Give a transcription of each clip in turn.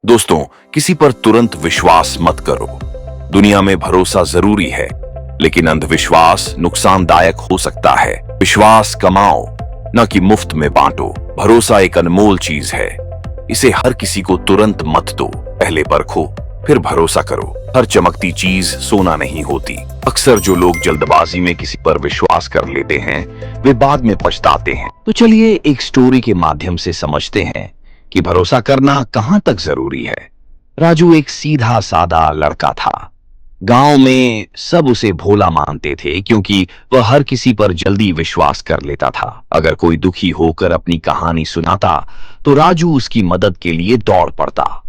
दोस्तों, किसी पर तुरंत विश्वास मत करो। दुनिया में भरोसा जरूरी है, लेकिन अंधविश्वास नुकसानदायक हो सकता है। विश्वास कमाओ, न कि मुफ्त में बांटो। भरोसा एक अनमोल चीज है, इसे हर किसी को तुरंत मत दो। पहले परखो, फिर भरोसा करो। हर चमकती चीज सोना नहीं होती। अक्सर जो लोग जल्दबाजी में किसी पर विश्वास कर लेते हैं, वे बाद में पछताते हैं। तो चलिए एक स्टोरी के माध्यम से समझते हैं कि भरोसा करना कहां तक जरूरी है। राजू एक सीधा सादा लड़का था। गांव में सब उसे भोला मानते थे, क्योंकि वह हर किसी पर जल्दी विश्वास कर लेता था। अगर कोई दुखी होकर अपनी कहानी सुनाता, तो राजू उसकी मदद के लिए दौड़ पड़ता।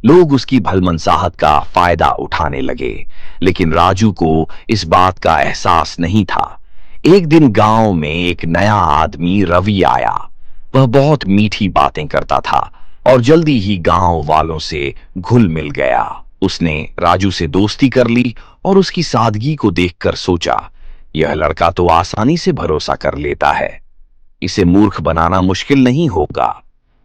लोग उसकी भलमनसाहत का फायदा उठाने लगे, लेकिन राजू को इस बात का एहसास नहीं था। एक दिन गांव में एक नया आदमी रवि आया। वह बहुत मीठी बातें करता था और जल्दी ही गांव वालों से घुल मिल गया। उसने राजू से दोस्ती कर ली और उसकी सादगी को देखकर सोचा, यह लड़का तो आसानी से भरोसा कर लेता है, इसे मूर्ख बनाना मुश्किल नहीं होगा।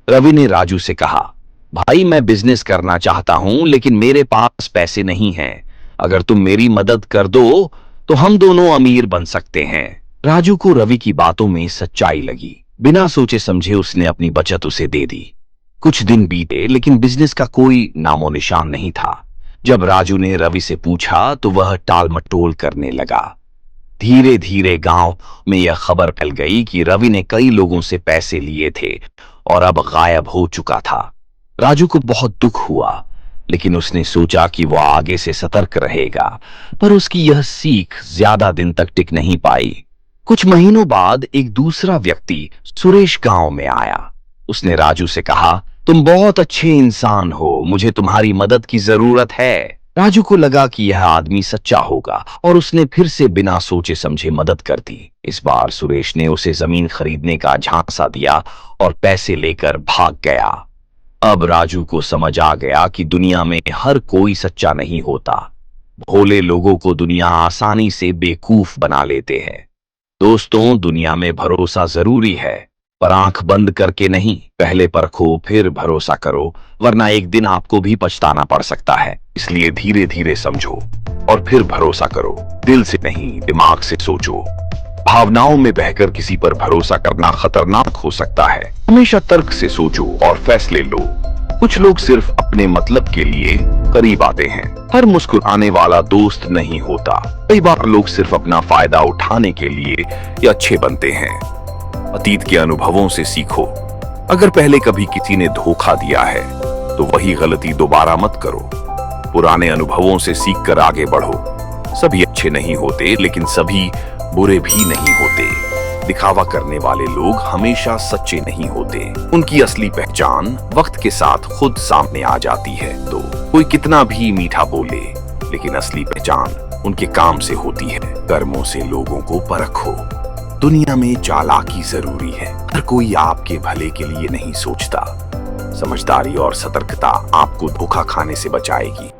रवि ने राजू से कहा, भाई मैं बिजनेस करना चाहता हूं, लेकिन मेरे पास पैसे नहीं हैं। अगर तुम मेरी मदद कर दो तो हम दोनों अमीर बन सकते हैं। राजू को रवि की बातों में सच्चाई लगी। बिना सोचे समझे उसने अपनी बचत उसे दे दी। कुछ दिन बीते, लेकिन बिजनेस का कोई नामो निशान नहीं था। जब राजू ने रवि से पूछा तो वह टाल मटोल करने लगा। धीरे धीरे गांव में यह खबर फैल गई कि रवि ने कई लोगों से पैसे लिए थे और अब गायब हो चुका था। राजू को बहुत दुख हुआ, लेकिन उसने सोचा कि वह आगे से सतर्क रहेगा। पर उसकी यह सीख ज्यादा दिन तक टिक नहीं पाई। कुछ महीनों बाद एक दूसरा व्यक्ति सुरेश गांव में आया। उसने राजू से कहा, तुम बहुत अच्छे इंसान हो, मुझे तुम्हारी मदद की जरूरत है। राजू को लगा कि यह आदमी सच्चा होगा और उसने फिर से बिना सोचे समझे मदद कर दी। इस बार सुरेश ने उसे जमीन खरीदने का झांसा दिया और पैसे लेकर भाग गया। अब राजू को समझ आ गया कि दुनिया में हर कोई सच्चा नहीं होता। भोले लोगों को दुनिया आसानी से बेवकूफ बना लेते हैं। दोस्तों, दुनिया में भरोसा जरूरी है, पर आंख बंद करके नहीं। पहले परखो, फिर भरोसा करो, वरना एक दिन आपको भी पछताना पड़ सकता है। इसलिए धीरे धीरे समझो और फिर भरोसा करो। दिल से नहीं, दिमाग से सोचो। भावनाओं में बहकर किसी पर भरोसा करना खतरनाक हो सकता है। हमेशा तर्क से सोचो और फैसले लो। कुछ लोग सिर्फ अपने मतलब के लिए करीब आते हैं। हर मुस्कुराने वाला दोस्त नहीं होता। कई बार लोग सिर्फ अपना फायदा उठाने के लिए ये अच्छे बनते हैं। अतीत के अनुभवों से सीखो। अगर पहले कभी किसी ने धोखा दिया है, तो वही गलती दोबारा मत करो। पुराने अनुभवों से सीखकर आगे बढ़ो। सभी अच्छे नहीं होते, लेकिन सभी बुरे भी नहीं होते। दिखावा करने वाले लोग हमेशा सच्चे नहीं होते। उनकी असली पहचान वक्त के साथ खुद सामने आ जाती है। तो कोई कितना भी मीठा बोले, लेकिन असली पहचान उनके काम से होती है। कर्मों से लोगों को परखो। दुनिया में चालाकी जरूरी है। हर कोई आपके भले के लिए नहीं सोचता। समझदारी और सतर्कता आपको धोखा खाने से बचाएगी।